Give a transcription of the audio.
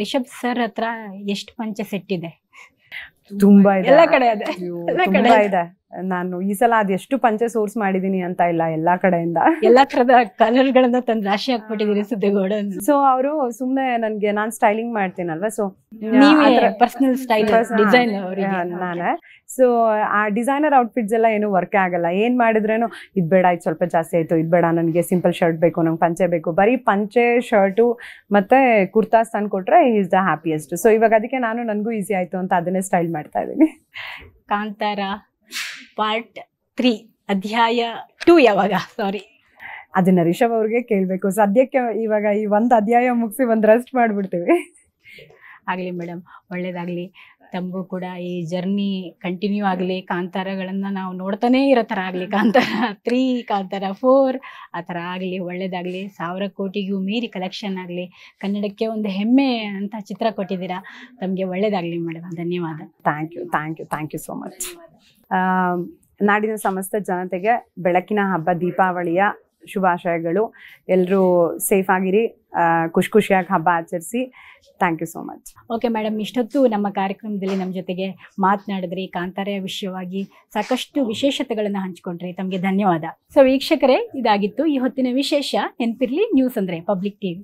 Rishabh sir ಹತ್ರ ಎಷ್ಟು ಪಂಚೆ ಸೆಟ್ ಇದೆ? ತುಂಬಾ ಇದೆ, ಎಲ್ಲ ಕಡೆ ಇದೆ, ತುಂಬಾ ಇದೆ. ನಾನು ಈ ಸಲ ಅದೆಷ್ಟು ಪಂಚೆ ಸೋರ್ಸ್ ಮಾಡಿದೀನಿ ಅಂತ ಇಲ್ಲ, ಎಲ್ಲಾ ಕಡೆಯಿಂದ ಎಲ್ಲಾ ತರದ ಕಲರ್ ಗಳನ್ನ ತಂದು ರಾಶಿ ಹಾಕ್ಬಿಟ್ಟಿದೀರಿ ಸಿದ್ದೇಗೌಡ. ಸೊ ಅವರು ಸುಮ್ನೆ ನನ್ಗೆ ನಾನ್ ಸ್ಟೈಲಿಂಗ್ ಮಾಡ್ತೀನಲ್ವಾ, ಸೊ ಪರ್ಸನಲ್ ಸ್ಟೈಲ್ ಡಿಸೈನ್ ನಾನೇ. ಸೊ ಆ ಡಿಸೈನರ್ ಔಟ್ಫಿಟ್ಸ್ ಎಲ್ಲ ಏನು ವರ್ಕ್ ಆಗಲ್ಲ, ಏನ್ ಮಾಡಿದ್ರೇನು ಇದ್ ಬೇಡ, ಇದು ಸ್ವಲ್ಪ ಜಾಸ್ತಿ ಆಯ್ತು, ಇದ್ ಬೇಡ, ನನ್ಗೆ ಸಿಂಪಲ್ ಶರ್ಟ್ ಬೇಕು, ನಂಗೆ ಪಂಚೆ ಬೇಕು, ಬರೀ ಪಂಚೆ ಶರ್ಟು ಮತ್ತೆ ಕುರ್ತಾಸ್ ತಂದ್ಕೊಟ್ರೆ ಈಸ್ ದ ಹ್ಯಾಪಿಯೆಸ್ಟ್. ಸೊ ಇವಾಗ ಅದಕ್ಕೆ ನಾನು ನನ್ಗೂ ಈಸಿ ಆಯ್ತು ಅಂತ ಅದನ್ನೇ ಸ್ಟೈಲ್ ಮಾಡ್ತಾ ಇದ್ದೀನಿ. ಕಾಂತಾರ ಪಾರ್ಟ್ 3 ಅಧ್ಯಾಯ 2 ಯಾವಾಗ? ಸಾರಿ, ಅದನ್ನ ರಿಷಬ್ ಅವ್ರಿಗೆ ಕೇಳ್ಬೇಕು. ಸದ್ಯಕ್ಕೆ ಇವಾಗ ಈ ಒಂದ್ ಅಧ್ಯಾಯ ಮುಗಿಸಿ ಒಂದ್ ರೆಸ್ಟ್ ಮಾಡ್ಬಿಡ್ತೀವಿ. ಆಗ್ಲಿ ಮೇಡಮ್, ಒಳ್ಳೇದಾಗ್ಲಿ. ತಮಗೂ ಕೂಡ ಈ ಜರ್ನಿ ಕಂಟಿನ್ಯೂ ಆಗಲಿ, ಕಾಂತಾರಗಳನ್ನ ನಾವು ನೋಡ್ತಾನೆ ಇರೋ ಥರ ಆಗಲಿ, ಕಾಂತಾರ 3, ಕಾಂತಾರ 4 ಆ ಥರ ಆಗಲಿ, ಒಳ್ಳೇದಾಗಲಿ. 1000 ಕೋಟಿಗೂ ಮೀರಿ ಕಲೆಕ್ಷನ್ ಆಗಲಿ, ಕನ್ನಡಕ್ಕೆ ಒಂದು ಹೆಮ್ಮೆ ಅಂತ ಚಿತ್ರ ಕೊಟ್ಟಿದ್ದೀರಾ. ತಮಗೆ ಒಳ್ಳೇದಾಗಲಿ ಮೇಡಮ್, ಧನ್ಯವಾದ. Thank you so much. ನಾಡಿನ ಸಮಸ್ತ ಜನತೆಗೆ ಬೆಳಕಿನ ಹಬ್ಬ ದೀಪಾವಳಿಯ ಶುಭಾಶಯಗಳು. ಎಲ್ಲರೂ ಸೇಫ್ ಆಗಿರಿ, ಖುಷಿಯಾಗಿ ಹಬ್ಬ ಆಚರಿಸಿ. Thank you so much. Okay madam, ಇಷ್ಟೊತ್ತು ನಮ್ಮ ಕಾರ್ಯಕ್ರಮದಲ್ಲಿ ನಮ್ಮ ಜೊತೆಗೆ ಮಾತನಾಡಿದ್ರಿ, ಕಾಂತಾರ ವಿಷಯವಾಗಿ ಸಾಕಷ್ಟು ವಿಶೇಷತೆಗಳನ್ನು ಹಂಚಿಕೊಂಡ್ರಿ. ತಮಗೆ ಧನ್ಯವಾದ. ಸೊ ವೀಕ್ಷಕರೇ, ಇದಾಗಿತ್ತು ಈ ಹೊತ್ತಿನ ವಿಶೇಷ. ನೆನಪಿರ್ಲಿ, ನ್ಯೂಸ್ ಅಂದರೆ ಪಬ್ಲಿಕ್ ಟಿವಿ.